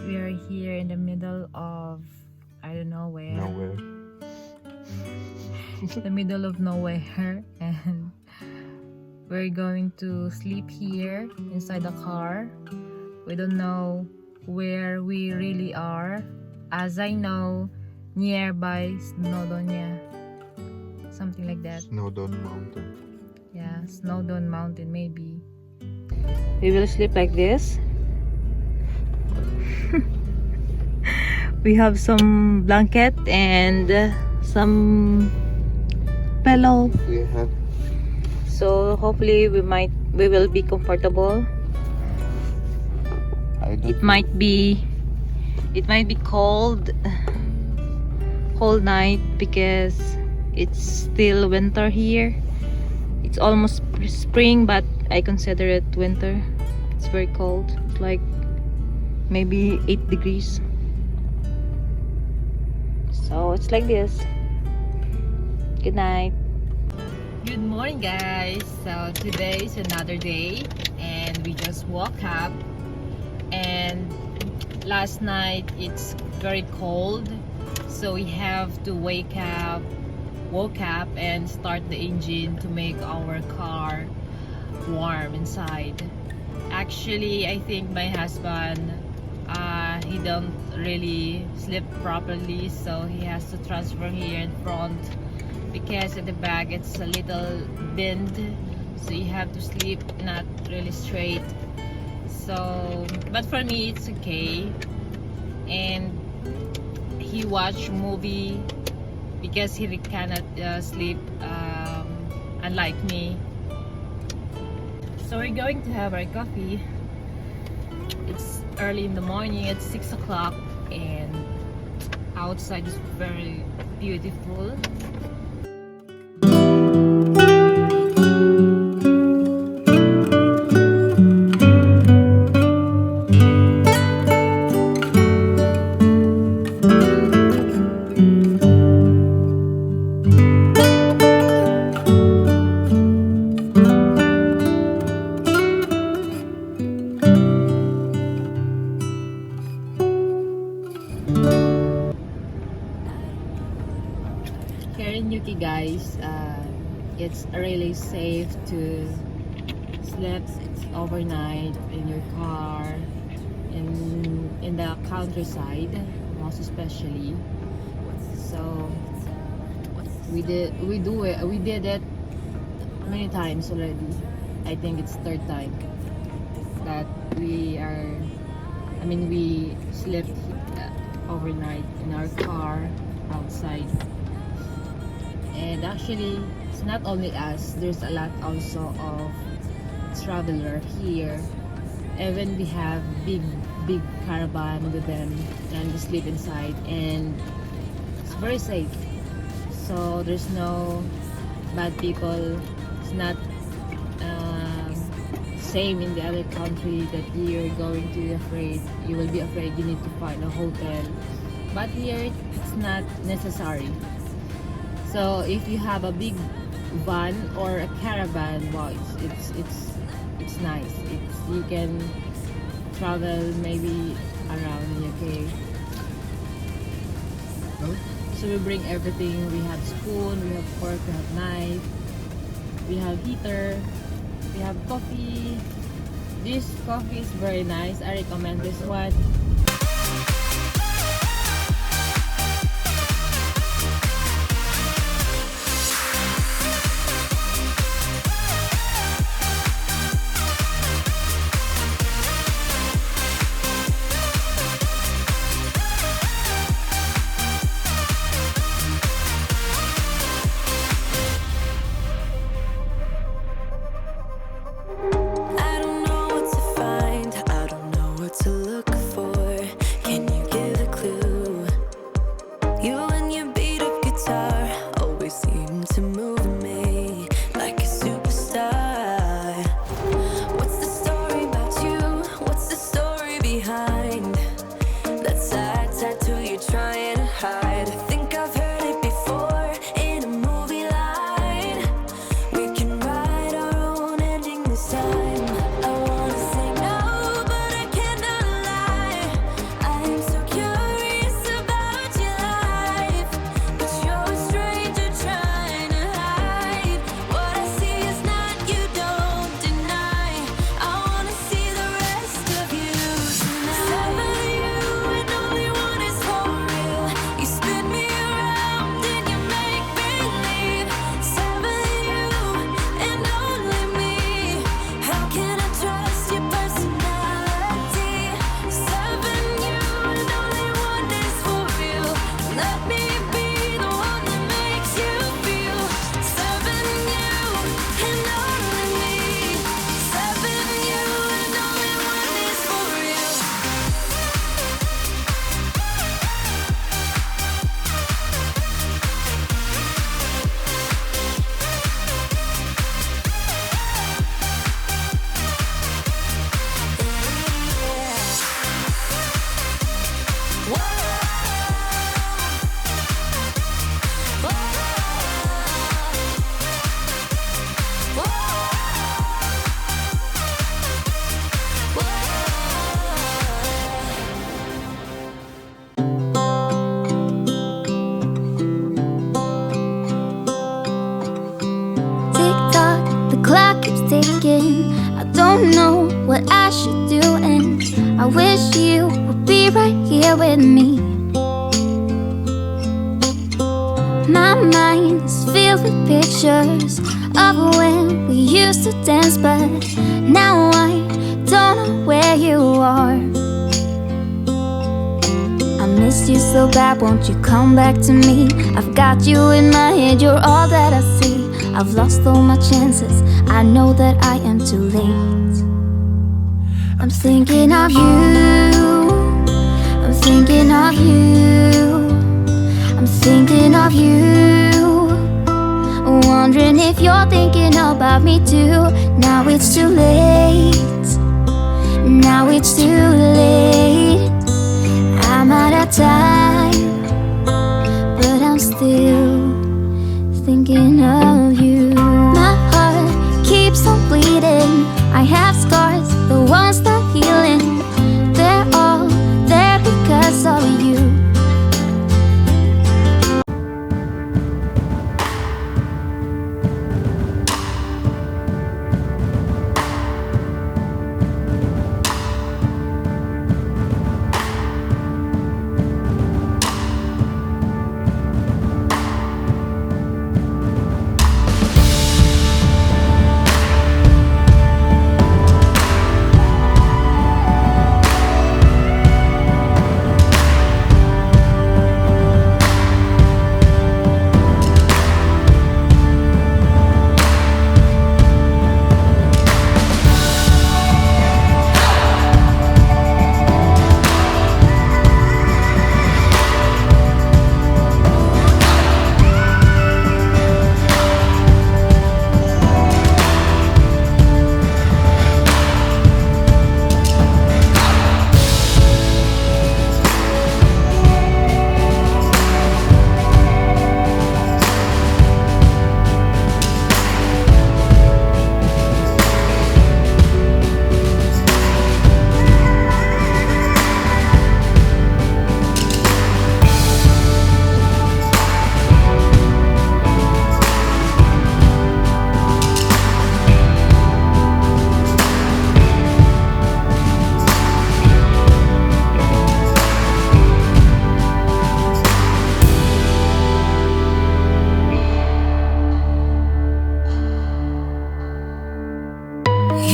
we are here in the middle of, I don't know where. Nowhere. The middle of nowhere, and we're going to sleep here inside the car. We don't know where we really are. As I know, nearby Snowdonia, something like that. Snowdon Mountain. Yeah, Snowdon Mountain maybe. We will sleep like this. We have some blanket and some pillow. We have So hopefully we will be comfortable. It might be cold night because it's still winter here. It's almost spring, but I consider it winter. It's very cold. It's like maybe 8 degrees. So it's like this. Good night. Good morning, guys. So today is another day and we just woke up, and last night it's very cold, so we have to woke up and start the engine to make our car warm inside. Actually, I think my husband he don't really sleep properly, so he has to transfer here in front because at the back it's a little bend, so you have to sleep not really straight. So but for me it's okay, and he watch movie because he cannot sleep, unlike me. So we're going to have our coffee. It's early in the morning. It's 6 o'clock and outside is very beautiful. Here in Yuki, guys, it's really safe to sleep overnight in your car, in the countryside, most especially. So we did it many times already. I think it's third time that we slept overnight in our car outside. And actually, it's not only us. There's a lot also of traveler here. Even we have big caravan with them, and we sleep inside, and it's very safe. So there's no bad people. It's not same in the other country that you're going to be afraid. You will be afraid. You need to find a hotel. But here, it's not necessary. So if you have a big van or a caravan, wow, it's nice. You can travel maybe around UK. So we bring everything. We have spoon, we have fork, we have knife, we have heater, we have coffee. This coffee is very nice. I recommend this one. I don't know what to find, I don't know what to look for. wish you would be right here with me. My mind is filled with pictures of when we used to dance, but now I don't know where you are. I miss you so bad, won't you come back to me? I've got you in my head, you're all that I see. I've lost all my chances, I know that I am too late. I'm thinking of you, I'm thinking of you, I'm thinking of you, wondering if you're thinking about me too. Now it's too late, now it's too late. I'm out of time, but I'm still thinking of you. My heart keeps on bleeding, I have scars, the ones not healing. They're all there because of you.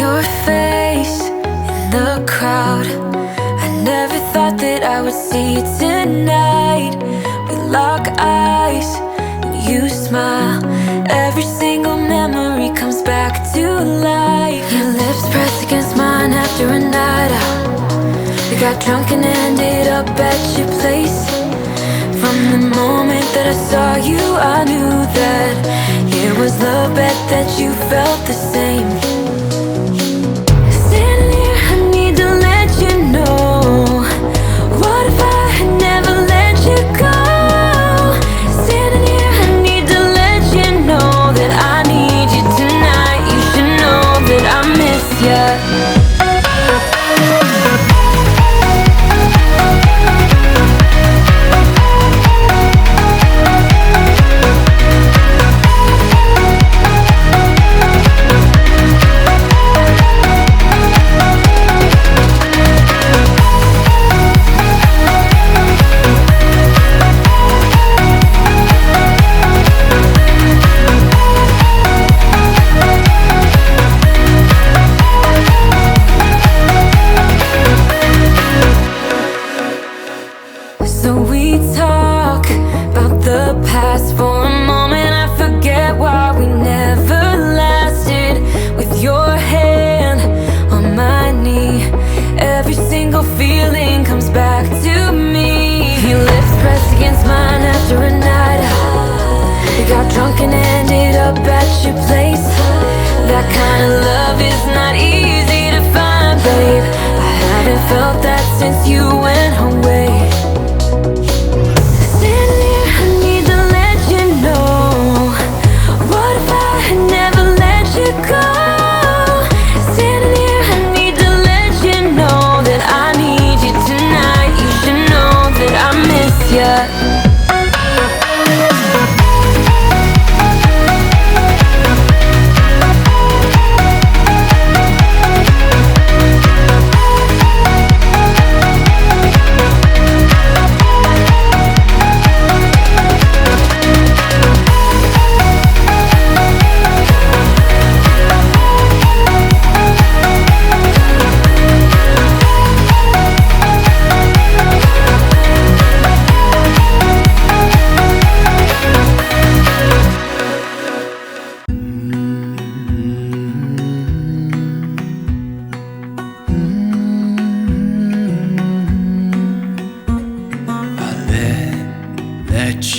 Your face in the crowd, I never thought that I would see you tonight. We lock eyes and you smile, every single memory comes back to life. Your lips pressed against mine after a night out. We got drunk and ended up at your place. From the moment that I saw you, I knew that it was love, bet that you felt the same. What if I had never let you go? Standing here, I need to let you know that I need you tonight. You should know that I miss you.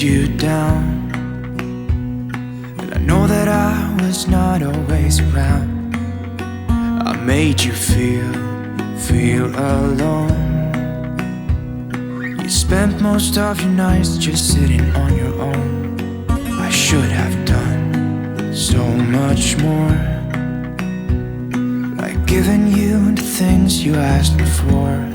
you down, and I know that I was not always around. I made you feel alone. You spent most of your nights just sitting on your own. I should have done so much more, like giving you the things you asked me for.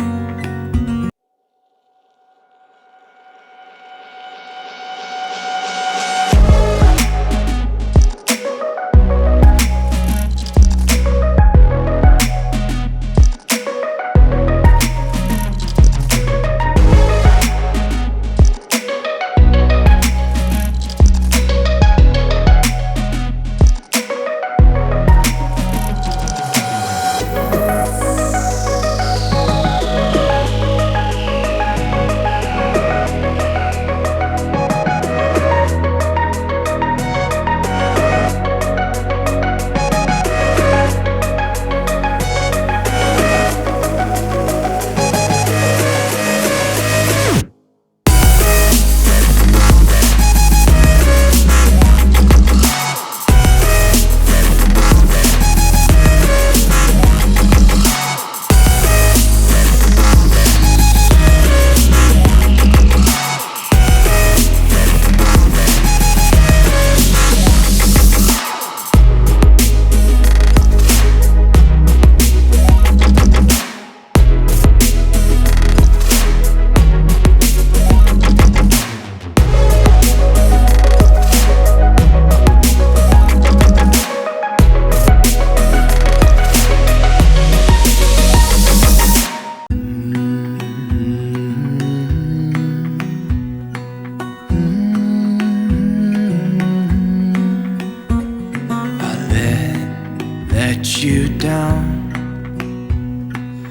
You down,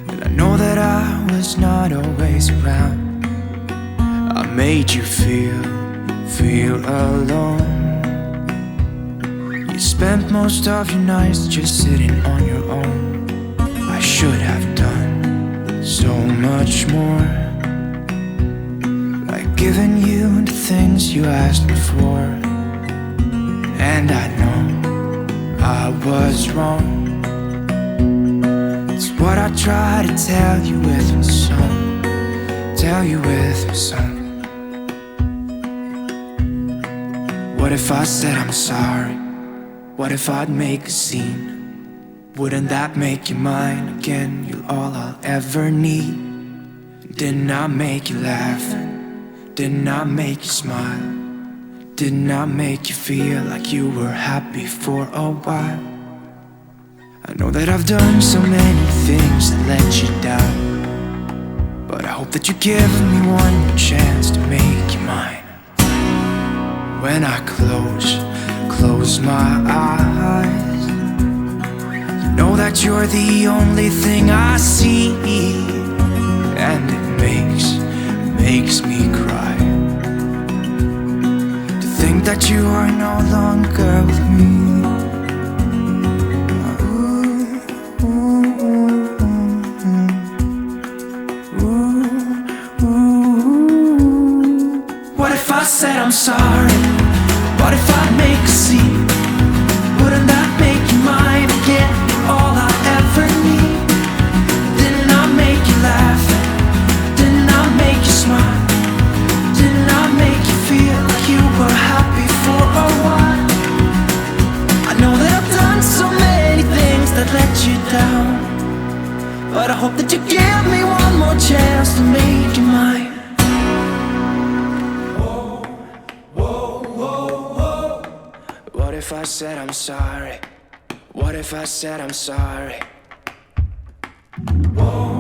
and I know that I was not always around. I made you feel alone. You spent most of your nights just sitting on your own. I should have done so much more, like giving you the things you asked me for. And I know I was wrong. It's what I try to tell you with my song, tell you with my song. What if I said I'm sorry? What if I'd make a scene? Wouldn't that make you mine again? You're all I'll ever need. Didn't I make you laugh? Didn't I make you smile? Didn't I make you feel like you were happy for a while? I know that I've done so many things that let you down, but I hope that you give me one more chance to make you mine. When I close my eyes, you know that you're the only thing I see, and it makes me cry to think that you are no longer with me. What if I said I'm sorry? What if I make a scene? Wouldn't that make you mine again? All I ever need. Didn't I make you laugh? Didn't I make you smile? Didn't I make you feel like you were happy for a while? I know that I've done so many things that let you down, but I hope that you give me one more chance to make you mine. What if I said I'm sorry? What if I said I'm sorry? Whoa.